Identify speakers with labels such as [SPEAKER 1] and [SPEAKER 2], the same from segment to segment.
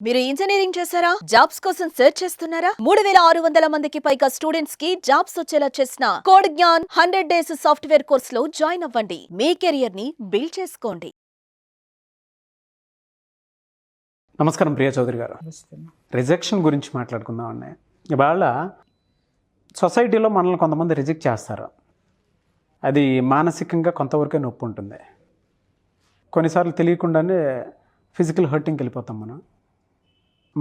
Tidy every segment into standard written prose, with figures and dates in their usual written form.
[SPEAKER 1] మీరు ఇంజనీరింగ్ చేశారా? జాబ్స్ కోసం సెర్చ్ చేస్తున్నారా? 3600 మందికి పైగా స్టూడెంట్స్ కి జాబ్స్ వచ్చేలా చేసిన code Gyan 100 days software course లో జాయిన్ అవ్వండి. మీ కెరియర్ ని బిల్డ్ చేసుకోండి.
[SPEAKER 2] నమస్కారం ప్రియా చౌదరి గారు. రిజెక్షన్ గురించి మాట్లాడుకుందాం అండి. ఇవాళ సొసైటీలో మనల్ని కొంతమంది రిజెక్ట్ చేస్తారు. అది మానసికంగా కొంతవరకే నొప్పి ఉంటుంది. కొన్నిసార్లు తెలియకుండానే ఫిజికల్ హర్టింగ్కి వెళ్ళిపోతాం మనం,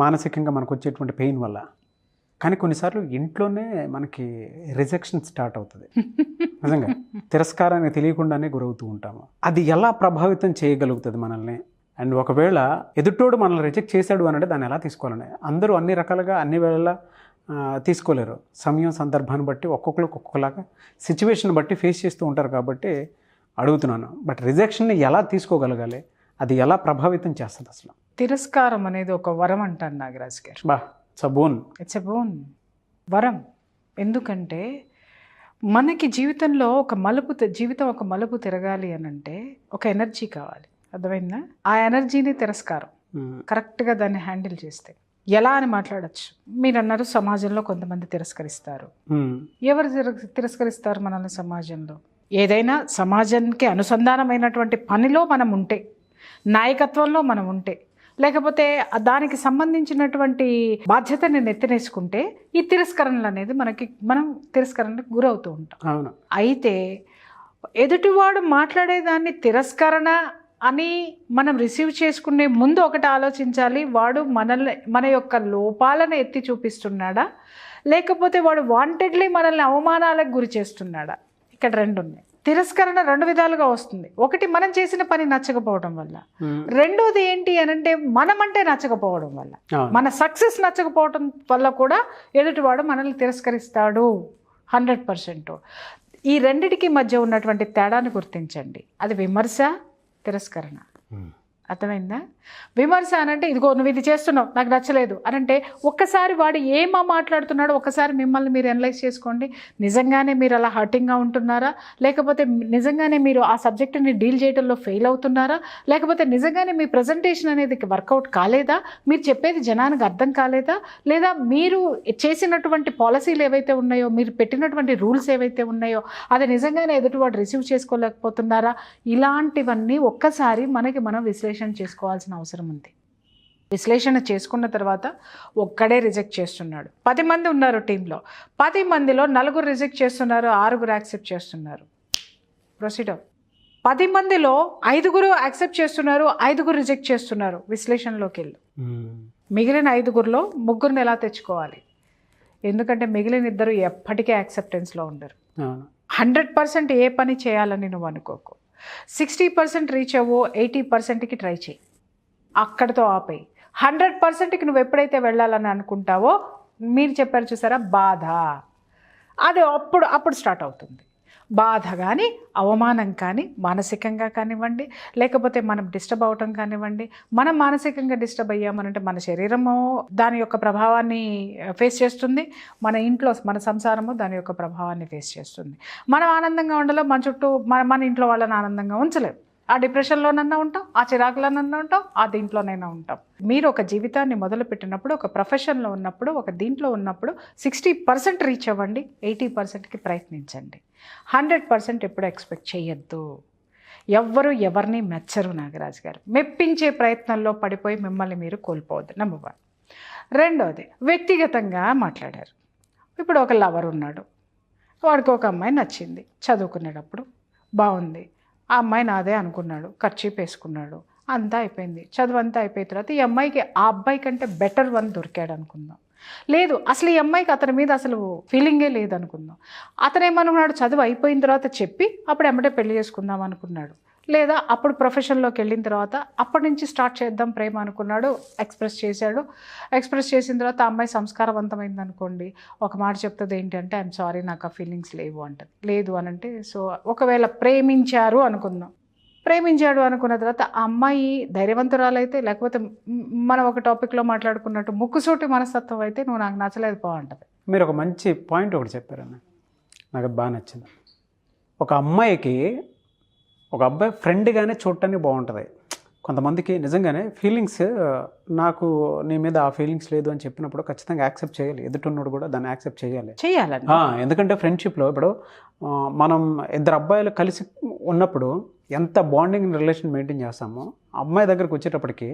[SPEAKER 2] మానసికంగా మనకు వచ్చేటువంటి పెయిన్ వల్ల. కానీ కొన్నిసార్లు ఇంట్లోనే మనకి రిజెక్షన్ స్టార్ట్ అవుతుంది. నిజంగా తిరస్కారానికి తెలియకుండానే గురవుతూ ఉంటాము. అది ఎలా ప్రభావితం చేయగలుగుతుంది మనల్ని? అండ్ ఒకవేళ ఎదుటోడు మనల్ని రిజెక్ట్ చేశాడు అనంటే దాన్ని ఎలా తీసుకోవాలని? అందరూ అన్ని రకాలుగా అన్ని వేళలా తీసుకోలేరు. సమయం సందర్భాన్ని బట్టి ఒక్కొక్కరికి ఒక్కొక్కలాగా సిచ్యువేషన్ బట్టి ఫేస్ చేస్తూ ఉంటారు. కాబట్టి అడుగుతున్నాను, బట్ రిజెక్షన్ని ఎలా తీసుకోగలగాలి? అది ఎలా ప్రభావితం చేస్తుంది అసలు?
[SPEAKER 3] తిరస్కారం అనేది ఒక వరం అంటాను నాగరాజ్ గారు.
[SPEAKER 2] It's a bone.
[SPEAKER 3] It's a bone, వరం. ఎందుకంటే మనకి జీవితంలో జీవితం ఒక మలుపు తిరగాలి అని అంటే ఒక ఎనర్జీ కావాలి. అర్థమైందా? ఆ ఎనర్జీని తిరస్కారం కరెక్ట్గా దాన్ని హ్యాండిల్ చేస్తే ఎలా అని మాట్లాడచ్చు. మీరు అన్నారు సమాజంలో కొంతమంది తిరస్కరిస్తారు. ఎవరు తిరస్కరిస్తారు మనల్ని సమాజంలో? ఏదైనా సమాజానికి అనుసంధానమైనటువంటి పనిలో మనం ఉంటే, నాయకత్వంలో మనం ఉంటే, లేకపోతే దానికి సంబంధించినటువంటి బాధ్యతని నెత్తినేసుకుంటే ఈ తిరస్కరణలు అనేది మనం తిరస్కరణకు గురవుతూ ఉంటాం.
[SPEAKER 2] అవును.
[SPEAKER 3] అయితే ఎదుటివాడు మాట్లాడేదాన్ని తిరస్కరణ అని మనం రిసీవ్ చేసుకునే ముందు ఒకటి ఆలోచించాలి. వాడు మన యొక్క లోపాలను ఎత్తి చూపిస్తున్నాడా, లేకపోతే వాడు వాంటెడ్లీ మనల్ని అవమానాలకు గురి చేస్తున్నాడా? ఇక్కడ రెండు ఉన్నాయి. తిరస్కరణ రెండు విధాలుగా వస్తుంది. ఒకటి మనం చేసిన పని నచ్చకపోవడం వల్ల, రెండోది ఏంటి అనంటే మనమంటే నచ్చకపోవడం వల్ల, మన సక్సెస్ నచ్చకపోవడం వల్ల కూడా ఎదుటివాడు మనల్ని తిరస్కరిస్తాడు 100%. ఈ రెండిటికి మధ్య ఉన్నటువంటి తేడాను గుర్తించండి. అది విమర్శ, తిరస్కరణ. అర్థమైందా? విమర్శ అనంటే ఇదిగో నువ్వు ఇది చేస్తున్నావు, నాకు నచ్చలేదు అనంటే ఒక్కసారి వాడు ఏమో మాట్లాడుతున్నాడో ఒక్కసారి మిమ్మల్ని మీరు అనలైజ్ చేసుకోండి. నిజంగానే మీరు అలా హర్టింగ్గా ఉంటున్నారా, లేకపోతే నిజంగానే మీరు ఆ సబ్జెక్టుని డీల్ చేయడంలో ఫెయిల్ అవుతున్నారా, లేకపోతే నిజంగానే మీ ప్రజెంటేషన్ అనేది వర్కౌట్ కాలేదా, మీరు చెప్పేది జనానికి అర్థం కాలేదా, లేదా మీరు చేసినటువంటి పాలసీలు ఏవైతే ఉన్నాయో, మీరు పెట్టినటువంటి రూల్స్ ఏవైతే ఉన్నాయో అది నిజంగానే ఎదుటివాడు రిసీవ్ చేసుకోలేకపోతున్నారా? ఇలాంటివన్నీ ఒక్కసారి మనం విశ్లేషణ చేసుకోవాల్సిన అవసరం ఉంది. విశ్లేషణ చేసుకున్న తర్వాత ఒక్కడే రిజెక్ట్ చేస్తున్నాడు. 10 మంది ఉన్నారు టీంలో, 10 మందిలో 4 రిజెక్ట్ చేస్తున్నారు, 6 యాక్సెప్ట్ చేస్తున్నారు. ప్రొసీడ్. 10 మందిలో 5 యాక్సెప్ట్ చేస్తున్నారు, 5 రిజెక్ట్ చేస్తున్నారు. విశ్లేషణలోకి వెళ్ళు. మిగిలిన 5లో 3 ఎలా తెచ్చుకోవాలి? ఎందుకంటే మిగిలిన 2 ఎప్పటికీ యాక్సెప్టెన్స్లో ఉండరు. 100% ఏ పని చేయాలని నువ్వు అనుకోకు. 60% రీచ్ అవ్వు, 80%కి ట్రై చేయి. అక్కడితో ఆపేయి. 100%కి నువ్వు ఎప్పుడైతే వెళ్ళాలని అనుకుంటావో, మీరు చెప్పారు చూసారా బాధ, అది అప్పుడు స్టార్ట్ అవుతుంది. బాధ కానీ, అవమానం కానీ, మానసికంగా కానివ్వండి, లేకపోతే మనం డిస్టర్బ్ అవటం కానివ్వండి. మనం మానసికంగా డిస్టర్బ్ అయ్యామనంటే మన శరీరము దాని యొక్క ప్రభావాన్ని ఫేస్ చేస్తుంది, మన ఇంట్లో మన సంసారము దాని యొక్క ప్రభావాన్ని ఫేస్ చేస్తుంది. మనం ఆనందంగా ఉండలేం, మన చుట్టూ మన ఇంట్లో వాళ్ళని ఆనందంగా ఉంచలేం. ఆ డిప్రెషన్లోనన్నా ఉంటాం, ఆ చిరాకులోనన్నా ఉంటాం, ఆ దీంట్లోనైనా ఉంటాం. మీరు ఒక జీవితాన్ని మొదలుపెట్టినప్పుడు, ఒక ప్రొఫెషన్లో ఉన్నప్పుడు, ఒక దీంట్లో ఉన్నప్పుడు 60% రీచ్ అవ్వండి, 80%కి ప్రయత్నించండి. 100% ఎప్పుడు ఎక్స్పెక్ట్ చేయొద్దు. ఎవరిని మెచ్చరు నాగరాజ్ గారు. మెప్పించే ప్రయత్నంలో పడిపోయి మిమ్మల్ని మీరు కోల్పోవద్దు. నెంబర్ 1. రెండోది, వ్యక్తిగతంగా మాట్లాడారు. ఇప్పుడు ఒక లవర్ ఉన్నాడు, వాడికి ఒక అమ్మాయి నచ్చింది, చదువుకునేటప్పుడు బాగుంది, ఆ అమ్మాయి నాదే అనుకున్నాడు, ఖర్చు వేసుకున్నాడు, అంతా అయిపోయింది. చదువు అంతా అయిపోయిన తర్వాత ఈ అమ్మాయికి ఆ అబ్బాయి కంటే బెటర్ వన్ దొరికాడు అనుకుందాం. లేదు, అసలు ఈ అమ్మాయికి అతని మీద అసలు ఫీలింగే లేదనుకుందాం. అతను ఏమనుకున్నాడు, చదువు అయిపోయిన తర్వాత చెప్పి అప్పుడు ఎమ్మటే పెళ్లి చేసుకుందాం అనుకున్నాడు. లేదా అప్పుడు ప్రొఫెషన్లోకి వెళ్ళిన తర్వాత అప్పటి నుంచి స్టార్ట్ చేద్దాం ప్రేమ అనుకున్నాడు, ఎక్స్ప్రెస్ చేశాడు. ఎక్స్ప్రెస్ చేసిన తర్వాత ఆ అమ్మాయి సంస్కారవంతమైంది అనుకోండి, ఒక మాట చెప్తుంది ఏంటంటే ఐఎమ్ సారీ, నాకు ఆ ఫీలింగ్స్ లేవు అంటది. లేదు అనంటే, సో ఒకవేళ ప్రేమించారు అనుకుందాం, ప్రేమించాడు అనుకున్న తర్వాత ఆ అమ్మాయి ధైర్యవంతురాలైతే, లేకపోతే మనం ఒక టాపిక్లో మాట్లాడుకున్నట్టు ముక్కుసూటి మనస్తత్వం అయితే, నువ్వు నాకు నచ్చలేదు బాగుంటుంది.
[SPEAKER 2] మీరు ఒక మంచి పాయింట్ ఒకటి చెప్పారన్న, నాకు బాగా నచ్చింది. ఒక అమ్మాయికి ఒక అబ్బాయి ఫ్రెండ్గానే చూడటానికి బాగుంటుంది. కొంతమందికి నిజంగానే ఫీలింగ్స్, నాకు నీ మీద ఆ ఫీలింగ్స్ లేదు అని చెప్పినప్పుడు ఖచ్చితంగా యాక్సెప్ట్ చేయాలి, ఎదుటిన్నోడు కూడా దాన్ని యాక్సెప్ట్
[SPEAKER 3] చేయాలండి.
[SPEAKER 2] ఎందుకంటే ఫ్రెండ్షిప్లో ఇప్పుడు మనం ఇద్దరు అబ్బాయిలు కలిసి ఉన్నప్పుడు ఎంత బాండింగ్ రిలేషన్ మెయింటైన్ చేస్తామో, అమ్మాయి దగ్గరకు వచ్చేటప్పటికి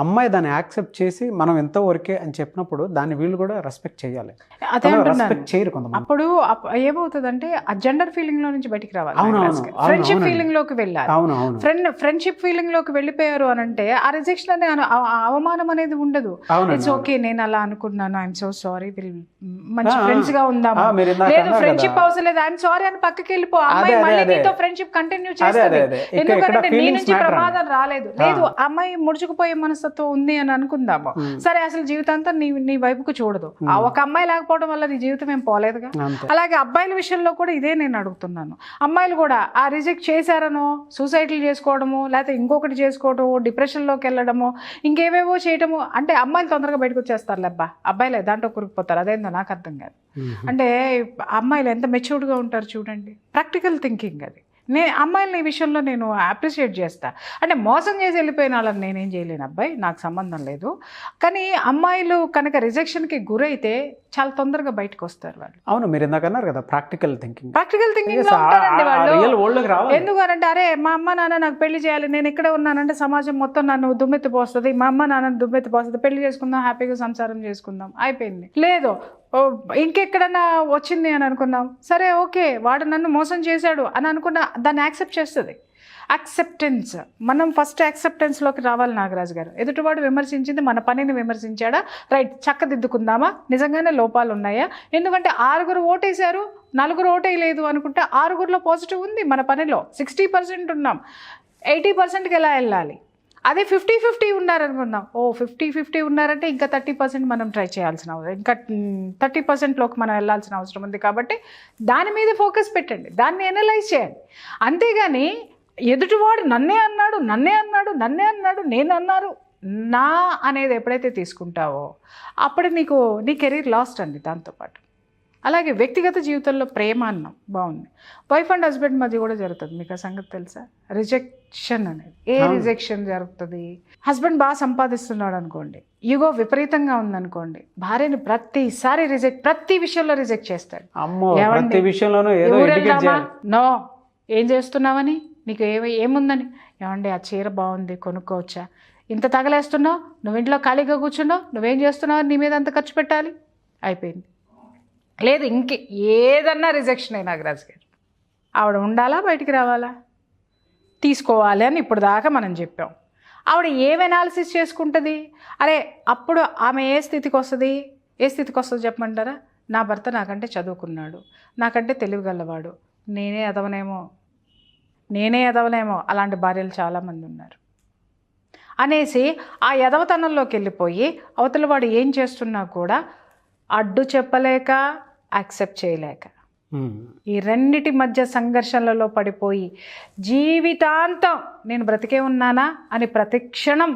[SPEAKER 2] అమ్మాయి దాన్ని యాక్సెప్ట్ చేసి మనం ఎంతో వరకే అని చెప్పినప్పుడు దాన్ని వీళ్ళు కూడా రెస్పెక్ట్ చేయాలి.
[SPEAKER 3] అదే
[SPEAKER 2] రెస్పెక్ట్ చేయరు కొంతమంది.
[SPEAKER 3] అప్పుడు ఏమవుతుందంటే ఆ జెండర్ ఫీలింగ్ లో నుంచి బయటికి రావాలి,
[SPEAKER 2] అవునవును,
[SPEAKER 3] ఫ్రెండ్షిప్ ఫీలింగ్ లోకి వెళ్ళాలి.
[SPEAKER 2] అవునవును,
[SPEAKER 3] ఫ్రెండ్షిప్ ఫీలింగ్ లోకి వెళ్ళిపోయారు అని అంటే ఆ రిజెక్షన్ అనే అవమానం అనేది ఉండదు. ఇట్స్ ఓకే, నేను అలా అనుకున్నాను, ఐఎమ్ సో సారీ, మంచి ఫ్రెండ్స్ గా ఉందాము, లేదు ఫ్రెండ్షిప్ అవసరం లేదు, ఐఎమ్ సారీ అని పక్కకి వెళ్ళిపో. అమ్మాయి మళ్ళీ నీతో ఫ్రెండ్షిప్ కంటిన్యూ చేస్తుంది, ఎందుకంటే నీ నుంచి ప్రమాదం రాలేదు. లేదు అమ్మాయి ముడుచుకుపోయే మనస్తత్వం ఉంది అని అనుకుందాము, సరే అసలు జీవితాంతం నీ వైపుకు చూడదు. ఒక అమ్మాయి లేకపోవడం వల్ల నీ జీవితం ఏం పోలేదుగా. అలాగే అబ్బాయిల విషయంలో కూడా ఇదే నేను అడుగుతున్నాను. అమ్మాయిలు కూడా ఆ రిజెక్ట్ చేశారనో సూసైడ్లు చేసుకోవడము, లేకపోతే ఇంకొకటి చేసుకోవడము, డిప్రెషన్లోకి వెళ్ళడము, ఇంకేవేవో చేయడము. అంటే అమ్మాయిలు తొందరగా బయటకు వచ్చేస్తారు లేబ్బా, అబ్బాయిలే దాంట్లో కురికిపోతారు. అదేందో నాకు అర్థం కాదు. అంటే అమ్మాయిలు ఎంత మెచ్యూర్డ్గా ఉంటారు చూడండి, ప్రాక్టికల్ థింకింగ్ అది. అమ్మాయిలని ఈ విషయంలో నేను అప్రిషియేట్ చేస్తా. అంటే మోసం చేసి వెళ్ళిపోయిన వాళ్ళని నేనేం చేయలేను, అబ్బాయి నాకు సంబంధం లేదు. కానీ అమ్మాయిలు కనుక రిజెక్షన్కి గురైతే చాలా తొందరగా బయటకు వస్తారు వాళ్ళు.
[SPEAKER 2] అవును, మీరు ఇందాక అన్నారు కదా ప్రాక్టికల్ థింకింగ్
[SPEAKER 3] లో ఉంటారండి వాళ్ళు. ఎందుకనంటే అరే మా అమ్మ నాన్న నాకు పెళ్లి చేయాలి, నేను ఇక్కడే ఉన్నానంటే సమాజం మొత్తం నన్ను దుమ్మెత్తి పోస్తుంది, మా అమ్మ నాన్న దుమ్మెత్తి పోస్తుంది, పెళ్లి చేసుకుందాం, హ్యాపీగా సంసారం చేసుకుందాం, అయిపోయింది. లేదు ఇంకెక్కడన్నా వచ్చింది అని అనుకుందాం, సరే ఓకే వాడు నన్ను మోసం చేశాడు అని అనుకున్న దాన్ని యాక్సెప్ట్ చేస్తుంది. యాక్సెప్టెన్స్, మనం ఫస్ట్ యాక్సెప్టెన్స్లోకి రావాలి నాగరాజు గారు. ఎదుటివాడు విమర్శించింది మన పనిని విమర్శించాడా, రైట్ చక్కదిద్దుకుందామా, నిజంగానే లోపాలు ఉన్నాయా. ఎందుకంటే 6 ఓటేశారు 4 ఓటేయలేదు అనుకుంటే 6లో పాజిటివ్ ఉంది మన పనిలో. 60% ఉన్నాం, 80%కి ఎలా వెళ్ళాలి. అదే 50-50 ఉన్నారనుకుందాం, 50-50 ఉన్నారంటే ఇంకా 30% మనం ట్రై చేయాల్సిన అవసరం, ఇంకా 30%లోకి మనం వెళ్ళాల్సిన అవసరం ఉంది. కాబట్టి దాని మీద ఫోకస్ పెట్టండి, దాన్ని ఎనలైజ్ చేయండి. అంతేగాని ఎదుటివాడు నన్నే అన్నాడు నేను అన్నారు నా అనేది ఎప్పుడైతే తీసుకుంటావో అప్పుడు నీ కెరీర్ లాస్ట్ అండి. దాంతోపాటు అలాగే వ్యక్తిగత జీవితంలో ప్రేమ అన్నాం బాగుంది, వైఫ్ అండ్ హస్బెండ్ మధ్య కూడా జరుగుతుంది. మీకు ఆ సంగతి తెలుసా? రిజెక్షన్ అనేది రిజెక్షన్ జరుగుతుంది. హస్బెండ్ బాగా సంపాదిస్తున్నాడు అనుకోండి, ఈగో విపరీతంగా ఉందనుకోండి, భార్యని ప్రతిసారి ప్రతి విషయంలో రిజెక్ట్ చేస్తాడు. నో ఏం చేస్తున్నావని, నీకు ఏముందని, ఏమండి ఆ చీర బాగుంది కొనుక్కోవచ్చా, ఇంత తగలేస్తున్నావు, నువ్వు ఇంట్లో ఖాళీగా కూర్చున్నావు, నువ్వేం చేస్తున్నావు, నీ మీద అంత ఖర్చు పెట్టాలి, అయిపోయింది. లేదు ఏదన్నా రిజెక్షన్ అయినా నాగరాజు గారు, ఆవిడ ఉండాలా బయటికి రావాలా తీసుకోవాలి అని ఇప్పుడు దాకా మనం చెప్పాం. ఆవిడ ఏం ఎనాలిసిస్ చేసుకుంటుంది, అరే అప్పుడు ఆమె ఏ స్థితికి వస్తుంది చెప్పమంటారా? నా భర్త నాకంటే చదువుకున్నాడు, నాకంటే తెలివిగలవాడు, నేనే ఎదవనేమో అలాంటి భార్యలు చాలామంది ఉన్నారు అనేసి ఆ ఎదవతనంలోకి వెళ్ళిపోయి అవతల వాడు ఏం చేస్తున్నా కూడా అడ్డు చెప్పలేక యాక్సెప్ట్ చేయలేక ఈ రెండిటి మధ్య సంఘర్షణలలో పడిపోయి జీవితాంతం నేను బ్రతికే ఉన్నానా అని ప్రతిక్షణం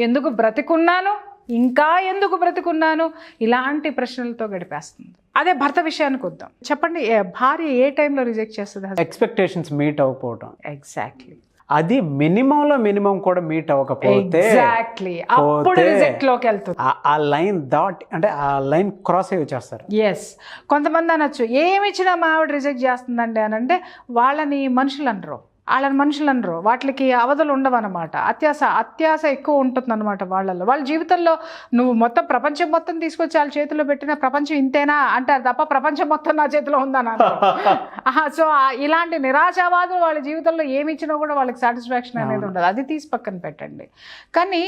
[SPEAKER 3] ఎందుకు బ్రతికున్నాను, ఇంకా ఎందుకు బ్రతికున్నాను, ఇలాంటి ప్రశ్నలతో గడిపేస్తుంది. అదే భర్త విషయానికి వద్దాం. చెప్పండి, భార్య ఏ టైంలో రిజెక్ట్ చేస్తుంది?
[SPEAKER 2] ఎక్స్పెక్టేషన్స్ మీట్ అవ్వకపోవడం.
[SPEAKER 3] ఎగ్జాక్ట్లీ.
[SPEAKER 2] అది మినిమం కూడా మీట్ అవ్వకపోతే
[SPEAKER 3] అప్పుడు రిజెక్ట్ లోకి వెళ్తుంది.
[SPEAKER 2] ఆ లైన్ అంటే ఆ లైన్ క్రాస్ అయ్యి వచ్చేస్తారు.
[SPEAKER 3] ఎస్, కొంతమంది అనొచ్చు ఏమి ఇచ్చినా మా ఆవిడ రిజెక్ట్ చేస్తుందండి అని అంటే వాళ్ళని మనుషులు అనరు, వాటికి అవధులు ఉండవన్నమాట. అత్యాశ ఎక్కువ ఉంటుందన్నమాట వాళ్ళలో. వాళ్ళ జీవితంలో నువ్వు ప్రపంచం మొత్తం తీసుకొచ్చి వాళ్ళ చేతిలో పెట్టిన ప్రపంచం ఇంతేనా అంటారు తప్ప ప్రపంచం మొత్తం నా చేతిలో ఉందని. సో ఇలాంటి నిరాశావాదులు వాళ్ళ జీవితంలో ఏమి ఇచ్చినా కూడా వాళ్ళకి సాటిస్ఫాక్షన్ అనేది ఉండదు. అది తీసి పక్కన పెట్టండి. కానీ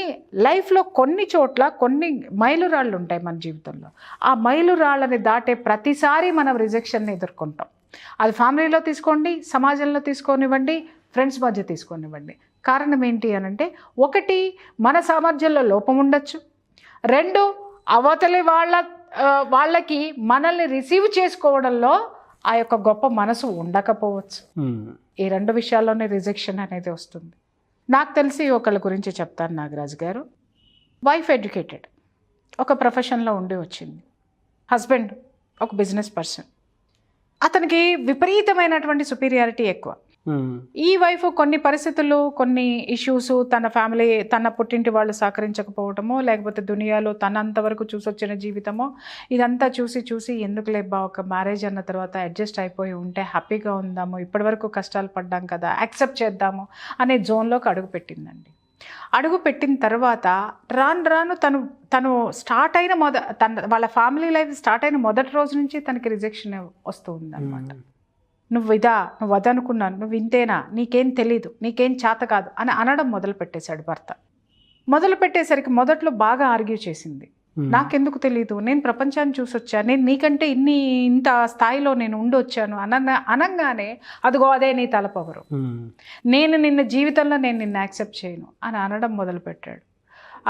[SPEAKER 3] లైఫ్లో కొన్ని చోట్ల కొన్ని మైలురాళ్ళు ఉంటాయి మన జీవితంలో. ఆ మైలురాళ్ళని దాటే ప్రతిసారి మనం రిజెక్షన్ని ఎదుర్కొంటాం. అది ఫ్యామిలీలో తీసుకోండి, సమాజంలో తీసుకోనివ్వండి, ఫ్రెండ్స్ మధ్య తీసుకోనివ్వండి. కారణం ఏంటి అనంటే, 1 మన సామర్థ్యంలో లోపం ఉండొచ్చు, 2 అవతలి వాళ్ళకి మనల్ని రిసీవ్ చేసుకోవడంలో ఆ యొక్క గొప్ప మనసు ఉండకపోవచ్చు. ఈ 2 విషయాల్లోనే రిజెక్షన్ అనేది వస్తుంది. నాకు తెలిసి ఒకళ్ళ గురించి చెప్తాను నాగరాజు గారు. వైఫ్ ఎడ్యుకేటెడ్, ఒక ప్రొఫెషన్లో ఉండి వచ్చింది. హస్బెండ్ ఒక బిజినెస్ పర్సన్. అతనికి విపరీతమైనటువంటి సుపీరియారిటీ ఎక్కువ. ఈ వైఫ్ కొన్ని పరిస్థితులు, కొన్ని ఇష్యూస్, తన ఫ్యామిలీ, తన పుట్టింటి వాళ్ళు సహకరించకపోవటమో, లేకపోతే దునియాలో తనంతవరకు చూసొచ్చిన జీవితమో, ఇదంతా చూసి ఎందుకు లేబ్బా ఒక మ్యారేజ్ అన్న తర్వాత అడ్జస్ట్ అయిపోయి ఉంటే హ్యాపీగా ఉందాము, ఇప్పటివరకు కష్టాలు పడ్డాం కదా, యాక్సెప్ట్ చేద్దాము అనే జోన్లోకి అడుగుపెట్టిందండి. అడుగుపెట్టిన తర్వాత రాను తను స్టార్ట్ అయిన వాళ్ళ ఫ్యామిలీ లైఫ్ స్టార్ట్ అయిన మొదటి రోజు నుంచి తనకి రిజెక్షన్ వస్తూ ఉందన్నమాట. నువ్వు వదనుకున్నాను, నువ్వు ఇంతేనా, నీకేం తెలీదు, నీకేం చేత కాదు అని అనడం మొదలు పెట్టేశాడు భర్త. మొదలు పెట్టేసరికి మొదట్లో బాగా ఆర్గ్యూ చేసింది. నాకెందుకు తెలీదు, నేను ప్రపంచాన్ని చూసొచ్చాను, నేను నీకంటే ఇంత స్థాయిలో నేను ఉండొచ్చాను అనగానే అదిగో అదే నీ తలపవరు, నేను నిన్న జీవితంలో నేను నిన్ను యాక్సెప్ట్ చేయను అని అనడం మొదలుపెట్టాడు.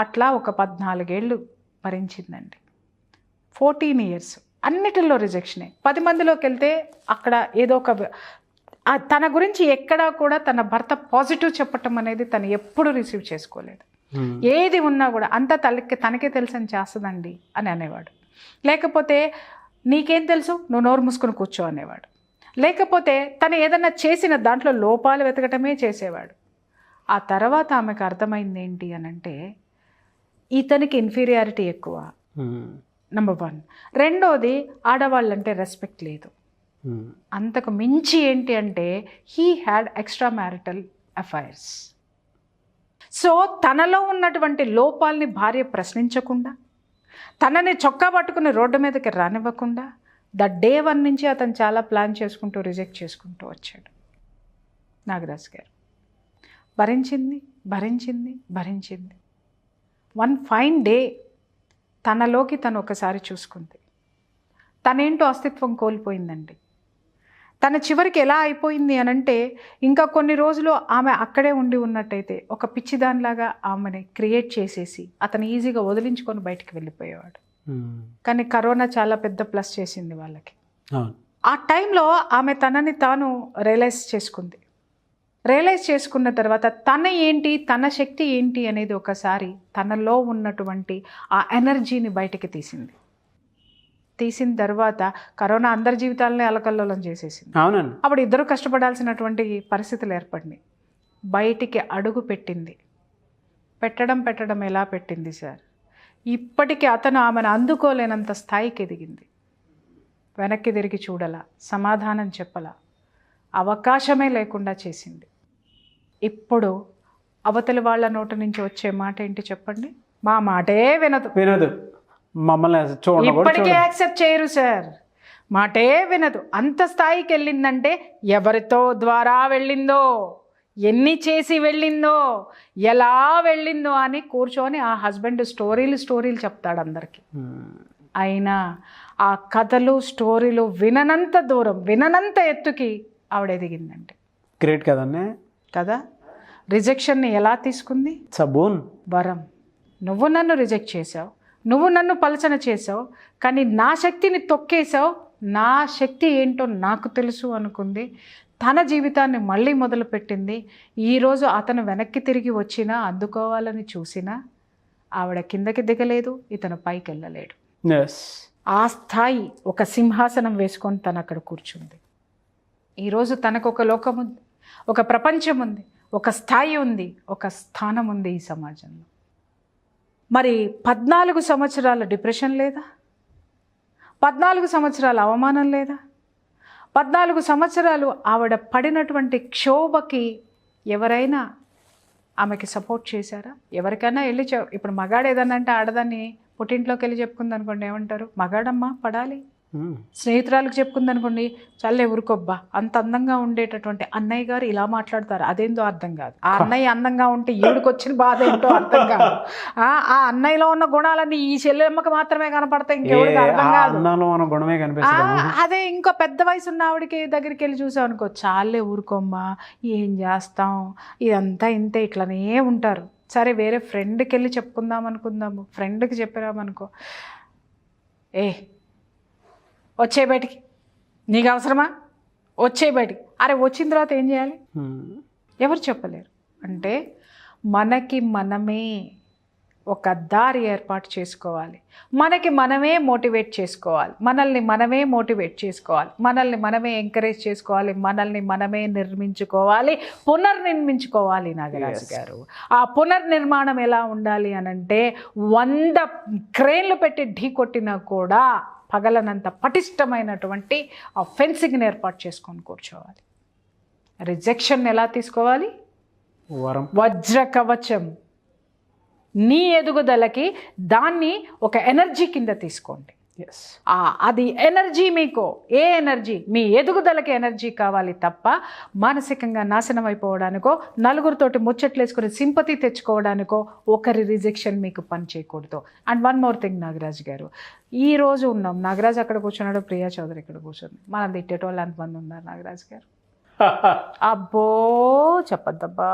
[SPEAKER 3] అట్లా ఒక 14 ఏళ్ళు భరించిందండి. 14 years అన్నిటిలో రిజెక్షనే. 10 మందిలోకి వెళ్తే అక్కడ ఏదో ఒక తన గురించి ఎక్కడా కూడా తన భర్త పాజిటివ్ చెప్పటం అనేది తను ఎప్పుడు రిసీవ్ చేసుకోలేదు. ఏది ఉన్నా కూడా అంతా తనకే తెలుసని చేస్తుందండి అని అనేవాడు. లేకపోతే నీకేం తెలుసు, నువ్వు నోరు మూసుకొని కూర్చో అనేవాడు. లేకపోతే తను ఏదన్నా చేసిన దాంట్లో లోపాలు వెతకటమే చేసేవాడు. ఆ తర్వాత ఆమెకు అర్థమైంది ఏంటి అని అంటే, ఇతనికి ఇన్ఫీరియారిటీ ఎక్కువ, నెంబర్ 1. రెండోది, ఆడవాళ్ళంటే రెస్పెక్ట్ లేదు. అంతకు మించి ఏంటి అంటే he had extra marital affairs. So తనలో ఉన్నటువంటి లోపాలని భార్య ప్రశ్నించకుండా, తనని చొక్కా పట్టుకుని రోడ్డు మీదకి రానివ్వకుండా, డే 1 నుంచి అతను చాలా ప్లాన్ చేసుకుంటూ రిజెక్ట్ చేసుకుంటూ వచ్చాడు. నాగరాజ్ గారు భరించింది. వన్ ఫైన్ డే తనలోకి తను ఒకసారి చూసుకుంది. తనేంటో అస్తిత్వం కోల్పోయిందండి. తన చివరికి ఎలా అయిపోయింది అనంటే, ఇంకా కొన్ని రోజులు ఆమె అక్కడే ఉండి ఉన్నట్టయితే ఒక పిచ్చిదానిలాగా ఆమెని క్రియేట్ చేసేసి అతను ఈజీగా వదిలించుకొని బయటికి వెళ్ళిపోయేవాడు. కానీ కరోనా చాలా పెద్ద ప్లస్ చేసింది వాళ్ళకి. ఆ టైంలో ఆమె తనని తాను రియలైజ్ చేసుకున్న తర్వాత తన శక్తి ఏంటి అనేది ఒకసారి తనలో ఉన్నటువంటి ఆ ఎనర్జీని బయటికి తీసిన తర్వాత కరోనా అందరి జీవితాలని అలకల్లోలం చేసేసింది.
[SPEAKER 2] అవునండి.
[SPEAKER 3] అప్పుడు ఇద్దరు కష్టపడాల్సినటువంటి పరిస్థితులు ఏర్పడినాయి. బయటికి అడుగు పెట్టింది. పెట్టడం ఎలా పెట్టింది సార్, ఇప్పటికీ అతను ఆమెను అందుకోలేనంత స్థాయికి ఎదిగింది. వెనక్కి తిరిగి చూడలా, సమాధానం చెప్పలా, అవకాశమే లేకుండా చేసింది. ఇప్పుడు అవతలి వాళ్ళ నోటి నుంచి వచ్చే మాట ఏంటి చెప్పండి? మా మాటే వినదు.
[SPEAKER 2] మమ్మల్ని
[SPEAKER 3] ఇప్పటికే యాక్సెప్ట్ చేయరు సార్, మాటే వినదు. అంత స్థాయికి వెళ్ళిందంటే ఎవరితో ద్వారా వెళ్ళిందో, ఎన్ని చేసి వెళ్ళిందో, ఎలా వెళ్ళిందో అని కూర్చొని ఆ హస్బెండ్ స్టోరీలు చెప్తాడు అందరికీ. అయినా ఆ కథలు స్టోరీలు విననంత ఎత్తుకి ఆవిడ ఎదిగిందండి.
[SPEAKER 2] గ్రేట్ కదన్నే
[SPEAKER 3] కదా. రిజెక్షన్ని ఎలా తీసుకుంది? వరం. నువ్వు నన్ను రిజెక్ట్ చేసావు, నువ్వు నన్ను పలచన చేసావు, కానీ నా శక్తిని తొక్కేసావు, నా శక్తి ఏంటో నాకు తెలుసు అనుకుంది. తన జీవితాన్ని మళ్ళీ మొదలుపెట్టింది. ఈరోజు అతను వెనక్కి తిరిగి వచ్చినా, అందుకోవాలని చూసినా ఆవిడ కిందకి దిగలేదు, ఇతను పైకి వెళ్ళలేడు. ఆ స్థాయి ఒక సింహాసనం వేసుకొని తను అక్కడ కూర్చుంది. ఈరోజు తనకు ఒక లోకం ఉంది, ఒక ప్రపంచం ఉంది, ఒక స్థాయి ఉంది, ఒక స్థానం ఉంది ఈ సమాజంలో. మరి 14 సంవత్సరాల డిప్రెషన్ లేదా? 14 సంవత్సరాల అవమానం లేదా? 14 సంవత్సరాలు ఆవిడ పడినటువంటి క్షోభకి ఎవరైనా ఆమెకి సపోర్ట్ చేశారా? ఎవరికైనా వెళ్ళి ఇప్పుడు మగాడు ఏదన్నా అంటే ఆడదాన్ని పుట్టింట్లోకి వెళ్ళి చెప్పుకుంది అనుకోండి, ఏమంటారు? మగాడమ్మా పడాలి. స్నేహితురాలకు చెప్పుకుంది అనుకోండి, చల్లే ఊరుకోబ్బా, అంత అందంగా ఉండేటటువంటి అన్నయ్య గారు ఇలా మాట్లాడతారు, అదేందో అర్థం కాదు. ఆ అన్నయ్య అందంగా ఉంటే ఈవిడికి వచ్చిన బాధ ఏంటో అర్థం కాదు. ఆ అన్నయ్యలో ఉన్న గుణాలన్నీ ఈ చెల్లెమ్మకి మాత్రమే కనపడతాయి, ఇంకెవరికి అర్థం కాదు. అదే ఇంకో పెద్ద వయసు ఉన్న ఆవిడకి దగ్గరికి వెళ్ళి చూసాం అనుకో, చాలే ఊరుకోమ్మా, ఏం చేస్తాం, ఇదంతా ఇంతే, ఇట్లనే ఉంటారు. సరే వేరే ఫ్రెండ్కి వెళ్ళి చెప్పుకుందాం అనుకుందాము, ఫ్రెండ్కి చెప్పినామనుకో, వచ్చే బయటికి, నీకు అవసరమా, వచ్చే బయటికి. అరే వచ్చిన తర్వాత ఏం చేయాలి? ఎవరు చెప్పలేరు. అంటే మనకి మనమే ఒక దారి ఏర్పాటు చేసుకోవాలి. మనకి మనమే మోటివేట్ చేసుకోవాలి, మనల్ని మనమే ఎంకరేజ్ చేసుకోవాలి, మనల్ని మనమే నిర్మించుకోవాలి, పునర్నిర్మించుకోవాలి. నాగరాజు గారు, ఆ పునర్నిర్మాణం ఎలా ఉండాలి అనంటే 100 క్రేన్లు పెట్టి ఢీ కొట్టినా కూడా పగలనంత పటిష్టమైనటువంటి ఆ ఫెన్సింగ్ని ఏర్పాటు చేసుకొని కూర్చోవాలి. రిజెక్షన్ ఎలా తీసుకోవాలి? వజ్ర కవచం. నీ ఎదుగుదలకి దాన్ని ఒక ఎనర్జీ కింద తీసుకోండి. అది ఎనర్జీ, మీకు ఏ ఎనర్జీ? మీ ఎదుగుదలకి ఎనర్జీ కావాలి తప్ప మానసికంగా నాశనం అయిపోవడానికో, నలుగురితోటి ముచ్చట్లేసుకుని సింపతి తెచ్చుకోవడానికో ఒకరి రిజెక్షన్ మీకు పని చేయకూడదు. And one more thing Nagaraju గారు, ఈ రోజు ఉన్నాం, నాగరాజు అక్కడ కూర్చున్నాడు, ప్రియా చౌదరి ఇక్కడ కూర్చుంది, మనం తిట్టేటోళ్ళు అంతమంది ఉన్నారు నాగరాజు గారు. అబ్బో చెప్పద్దబ్బా,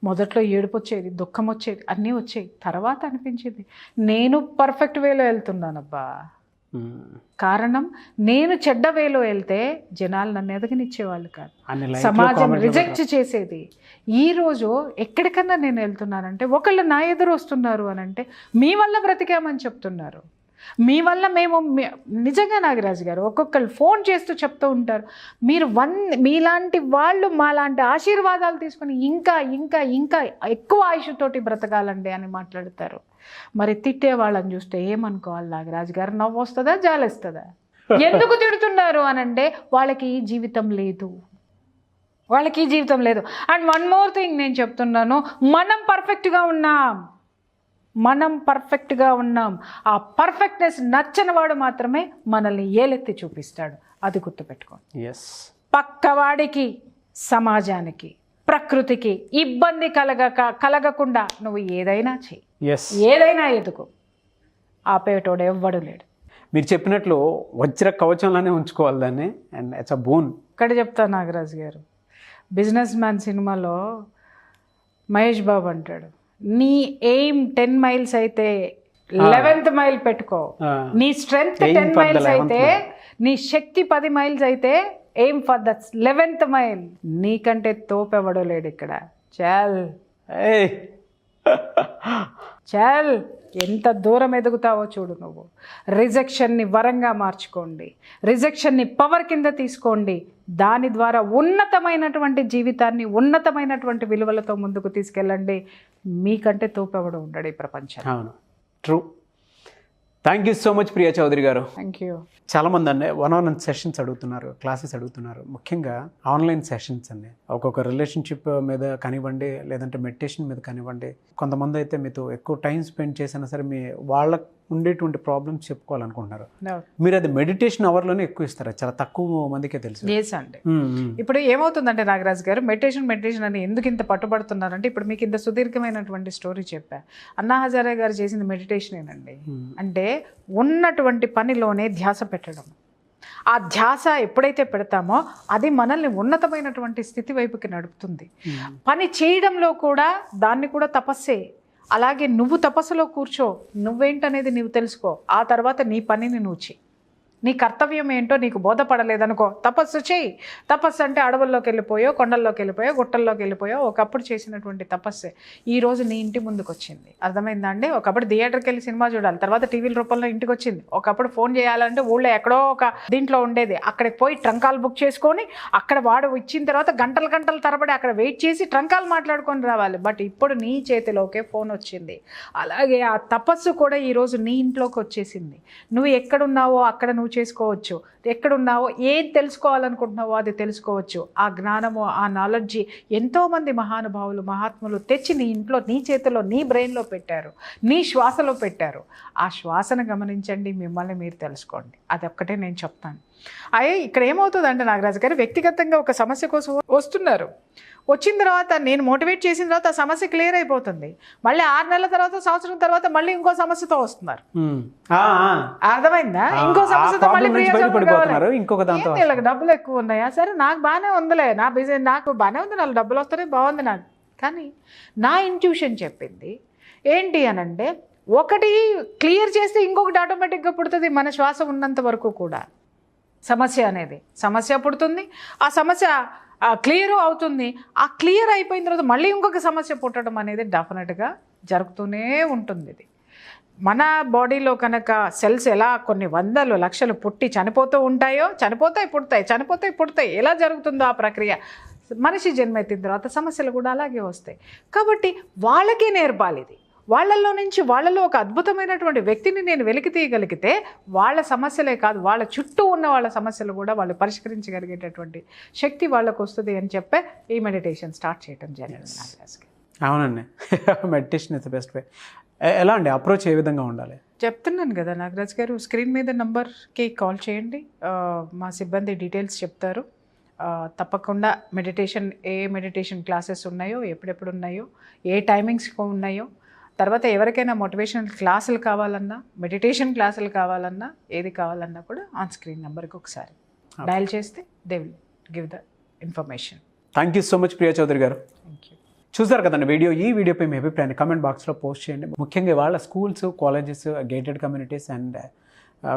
[SPEAKER 3] మొదట్లో ఏడుపు వచ్చేది, దుఃఖం వచ్చేది, అన్నీ వచ్చేవి. తర్వాత అనిపించింది నేను పర్ఫెక్ట్ వేలో వెళ్తున్నానబ్బా. కారణం, నేను చెడ్డ వేలో వెళ్తే జనాలు నన్ను ఎదగనిచ్చేవాళ్ళు కాదు, సమాజం రిజెక్ట్ చేసేది. ఈరోజు ఎక్కడికన్నా నేను వెళ్తున్నానంటే ఒకళ్ళు నా ఎదురు వస్తున్నారు అని అంటే మీ వల్ల బ్రతికామని చెప్తున్నారు, మీ వల్ల మేము. నిజంగా నాగరాజు గారు ఒక్కొక్కరు ఫోన్ చేస్తూ చెప్తూ ఉంటారు, మీరు మీలాంటి వాళ్ళు మాలాంటి ఆశీర్వాదాలు తీసుకొని ఇంకా ఇంకా ఇంకా ఎక్కువ ఆయుష్తోటి బ్రతకాలండి అని మాట్లాడతారు. మరి తిట్టే వాళ్ళని చూస్తే ఏమనుకోవాలి నాగరాజు గారు? నవ్వు వస్తుందా, జాలేస్తుందా? ఎందుకు తిడుతున్నారు అనంటే వాళ్ళకి ఈ జీవితం లేదు, వాళ్ళకి ఈ జీవితం లేదు. అండ్ వన్ మోర్ థింగ్ నేను చెప్తున్నాను, మనం పర్ఫెక్ట్గా ఉన్నాం. ఆ పర్ఫెక్ట్నెస్ నచ్చని వాడు మాత్రమే మనల్ని ఏలెత్తి చూపిస్తాడు, అది గుర్తుపెట్టుకోండి. పక్కవాడికి, సమాజానికి, ప్రకృతికి ఇబ్బంది కలగకుండా నువ్వు ఏదైనా చెయ్యి, ఏదైనా ఎదుగు, ఆపేటోడు ఎవ్వడు లేడు.
[SPEAKER 2] మీరు చెప్పినట్లు వజ్ర కవచంలోనే ఉంచుకోవాలి దాన్ని. And it's a bone.
[SPEAKER 3] ఇక్కడ చెప్తాను నాగరాజు గారు, బిజినెస్ మ్యాన్ సినిమాలో మహేష్ బాబు అంటాడు, నీ ఎయిమ్ 10 మైల్స్ అయితే 11th మైల్ పెట్టుకో, నీ స్ట్రెంగ్త్ 10 మైల్స్ అయితే, నీ శక్తి 10 మైల్స్ అయితే aim for the 11th mile. నీకంటే తోపెవడో లేడు ఇక్కడ. చల్ ఎంత దూరం ఎదుగుతావో చూడు నువ్వు. రిజెక్షన్ని వరంగా మార్చుకోండి, రిజెక్షన్ని పవర్ కింద తీసుకోండి. దాని ద్వారా ఉన్నతమైనటువంటి జీవితాన్ని, ఉన్నతమైనటువంటి విలువలతో ముందుకు తీసుకెళ్ళండి. మీకంటే తోపెవడు ఉండడు ఈ ప్రపంచం.
[SPEAKER 2] అవును, true. Thank you so much Priya Chaudhary garu.
[SPEAKER 3] Thank you.
[SPEAKER 2] చాలామంది అండి 1-on-1 సెషన్స్ అడుగుతున్నారు, క్లాసెస్ అడుగుతున్నారు, ముఖ్యంగా ఆన్లైన్ సెషన్స్ అండి. ఒక్కొక్క రిలేషన్షిప్ మీద కానివ్వండి, లేదంటే మెడిటేషన్ మీద కానివ్వండి. కొంతమంది అయితే మీతో ఎక్కువ టైం స్పెండ్ చేసినా సరే మీ వాళ్ళకు ఉండేటువంటి ప్రాబ్లమ్స్ చెప్పుకోవాలనుకుంటున్నారు. మీరు అది మెడిటేషన్ అవర్లోనే ఎక్కువ ఇస్తారు, చాలా తక్కువ మందికే తెలుసు.
[SPEAKER 3] అండి ఇప్పుడు ఏమవుతుందంటే నాగరాజు గారు, మెడిటేషన్ అని ఎందుకు ఇంత పట్టుబడుతున్నారంటే, ఇప్పుడు మీకు ఇంత సుదీర్ఘమైనటువంటి స్టోరీ చెప్పా. అన్నా హజారే గారు చేసింది మెడిటేషనేనండి. అంటే ఉన్నటువంటి పనిలోనే ధ్యాస పెట్టడం. ఆ ధ్యాస ఎప్పుడైతే పెడతామో అది మనల్ని ఉన్నతమైనటువంటి స్థితి వైపుకి నడుపుతుంది. పని చేయడంలో కూడా దాన్ని కూడా తపస్సే. అలాగే నువ్వు తపస్సులో కూర్చో, నువ్వేంటనేది నువ్వు తెలుసుకో, ఆ తర్వాత నీ పనిని నువ్వు చెయ్యి. నీ కర్తవ్యం ఏంటో నీకు బోధపడలేదనుకో, తపస్సు చేయి. తపస్సు అంటే అడవుల్లోకి వెళ్ళిపోయో, కొండల్లోకి వెళ్ళిపోయో, గుట్టల్లోకి వెళ్ళిపోయో ఒకప్పుడు చేసినటువంటి తపస్సే ఈరోజు నీ ఇంటి ముందుకు వచ్చింది. అర్థమైందా అండి? ఒకప్పుడు థియేటర్కి వెళ్ళి సినిమా చూడాలి, తర్వాత టీవీల రూపంలో ఇంటికి వచ్చింది. ఒకప్పుడు ఫోన్ చేయాలంటే ఊళ్ళో ఎక్కడో ఒక దీంట్లో ఉండేది, అక్కడికి పోయి ట్రంకాలు బుక్ చేసుకొని అక్కడ వాడు ఇచ్చిన తర్వాత గంటల తరబడి అక్కడ వెయిట్ చేసి ట్రంకాలు మాట్లాడుకొని రావాలి. బట్ ఇప్పుడు నీ చేతిలోకే ఫోన్ వచ్చింది. అలాగే ఆ తపస్సు కూడా ఈరోజు నీ ఇంట్లోకి వచ్చేసింది. నువ్వు ఎక్కడున్నావో అక్కడ నువ్వు చేసుకోవచ్చు, ఎక్కడున్నావో ఏం తెలుసుకోవాలనుకుంటున్నావో అది తెలుసుకోవచ్చు. ఆ జ్ఞానము, ఆ నాలెడ్జి ఎంతోమంది మహానుభావులు, మహాత్ములు తెచ్చి నీ ఇంట్లో, నీ చేతిలో, నీ బ్రెయిన్లో పెట్టారు, నీ శ్వాసలో పెట్టారు. ఆ శ్వాసను గమనించండి, మిమ్మల్ని మీరు తెలుసుకోండి. అదొక్కటే నేను చెప్తాను. ఇక్కడ ఏమవుతుందంటే నాగరాజు గారు, వ్యక్తిగతంగా ఒక సమస్య కోసం వస్తున్నారు. వచ్చిన తర్వాత నేను మోటివేట్ చేసిన తర్వాత ఆ సమస్య క్లియర్ అయిపోతుంది. మళ్ళీ 6 నెలల తర్వాత, సంవత్సరం తర్వాత మళ్ళీ ఇంకో సమస్యతో వస్తున్నారు. అర్థమైందా? ఇంకో సమస్యతో మళ్ళీ వీళ్ళకి డబ్బులు ఎక్కువ ఉన్నాయా? సరే, నాకు బాగానే ఉందిలే, నా బిజినెస్ నాకు బాగానే ఉంది, నాకు డబ్బులు వస్తానే బాగుంది నాకు. కానీ నా ఇంట్యూషన్ చెప్పింది ఏంటి అనంటే, ఒకటి క్లియర్ చేస్తే ఇంకొకటి ఆటోమేటిక్గా పుడుతుంది. మన శ్వాస ఉన్నంత వరకు కూడా సమస్య పుడుతుంది. ఆ సమస్య క్లియర్ అవుతుంది. ఆ క్లియర్ అయిపోయిన తర్వాత మళ్ళీ ఇంకొక సమస్య పుట్టడం అనేది డెఫినెట్గా జరుగుతూనే ఉంటుంది ఇది. మన బాడీలో కనుక సెల్స్ ఎలా కొన్ని వందలు లక్షలు పుట్టి చనిపోతూ ఉంటాయో, చనిపోతాయి పుడతాయి, ఎలా జరుగుతుందో ఆ ప్రక్రియ, మనిషి జన్మెత్తిన తర్వాత సమస్యలు కూడా అలాగే వస్తాయి. కాబట్టి వాళ్ళకే నేర్పాలి ఇది. వాళ్ళలో ఒక అద్భుతమైనటువంటి వ్యక్తిని నేను వెలికి తీయగలిగితే వాళ్ళ సమస్యలే కాదు, వాళ్ళ చుట్టూ ఉన్న వాళ్ళ సమస్యలు కూడా వాళ్ళు పరిష్కరించగలిగేటటువంటి శక్తి వాళ్ళకు వస్తుంది అని చెప్పే ఈ మెడిటేషన్ స్టార్ట్ చేయడం జరిగింది నాగరాజ్కి.
[SPEAKER 2] అవునండి, meditation is the best way. ఎలా అండి అప్రోచ్ ఏ విధంగా ఉండాలి?
[SPEAKER 3] చెప్తున్నాను కదా నాగరాజ్ గారు, స్క్రీన్ మీద నంబర్కి కాల్ చేయండి, మా సిబ్బంది డీటెయిల్స్ చెప్తారు. తప్పకుండా ఏ మెడిటేషన్ క్లాసెస్ ఉన్నాయో, ఎప్పుడెప్పుడు ఉన్నాయో, ఏ టైమింగ్స్ ఉన్నాయో, తర్వాత ఎవరికైనా మోటివేషనల్ క్లాసులు కావాలన్నా, మెడిటేషన్ క్లాసులు కావాలన్నా, ఏది కావాలన్నా కూడా ఆన్ స్క్రీన్ నెంబర్కి ఒకసారి డయల్ చేస్తే they will give the information.
[SPEAKER 2] Thank you so much Priya Chaudhary garu.
[SPEAKER 3] Thank you.
[SPEAKER 2] చూసారు కదండి ఈ వీడియోపై మీ అభిప్రాయాన్ని కామెంట్ బాక్స్లో పోస్ట్ చేయండి. ముఖ్యంగా వాళ్ళ schools, colleges, gated communities and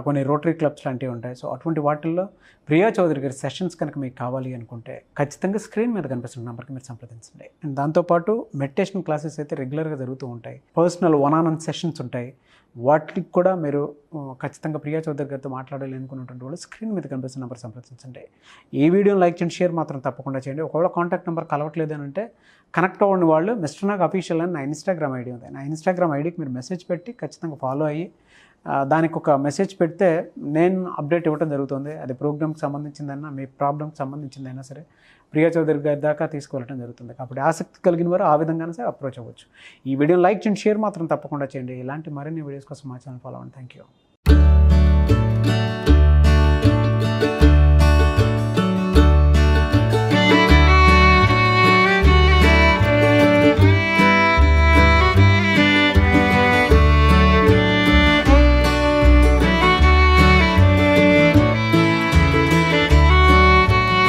[SPEAKER 2] కొన్ని రోటరీ క్లబ్స్ లాంటివి ఉంటాయి. సో అటువంటి వాటిల్లో ప్రియా చౌదరి గారి సెషన్స్ కనుక మీకు కావాలి అనుకుంటే ఖచ్చితంగా స్క్రీన్ మీద కనిపిస్తున్న నెంబర్కి మీరు సంప్రదించండి. అండ్ దాంతోపాటు మెడిటేషన్ క్లాసెస్ అయితే రెగ్యులర్గా జరుగుతూ ఉంటాయి. పర్సనల్ వన్-ఆన్-వన్ సెషన్స్ ఉంటాయి. వాటికి కూడా మీరు ఖచ్చితంగా ప్రియా చౌదరి గారితో మాట్లాడాలి అనుకున్నటువంటి వాళ్ళు స్క్రీన్ మీద కనిపిస్తున్న నెంబర్ సంప్రదించండి. ఈ వీడియోని లైక్ చేయండి, షేర్ మాత్రం తప్పకుండా చేయండి. ఒకవేళ కాంటాక్ట్ నెంబర్ కలవట్లేదు అని అంటే కనెక్ట్ అవ్వండి వాళ్ళు. మిస్టర్ నాగ్ అఫీషియల్ అని నా ఇన్స్టాగ్రామ్ ఐడి ఉంది. నా ఇన్స్టాగ్రామ్ ఐడికి మీరు మెసేజ్ పెట్టి ఖచ్చితంగా ఫాలో అయ్యి దానికి ఒక మెసేజ్ పెడితే నేను అప్డేట్ ఇవ్వడం జరుగుతుంది. అది ప్రోగ్రామ్కి సంబంధించిందైనా, మీ ప్రాబ్లమ్కి సంబంధించిందైనా సరే ప్రియా చౌదరి గారి దాకా తీసుకువెళ్ళడం జరుగుతుంది. కాబట్టి ఆసక్తి కలిగిన వారు ఆ విధంగానే సరే అప్రోచ్ అవ్వచ్చు. ఈ వీడియోని లైక్ చేయండి, షేర్ మాత్రం తప్పకుండా చేయండి. ఇలాంటి మరిన్ని వీడియోస్ కోసం మా ఛానల్ ఫాలో అవ్వండి. Thank you.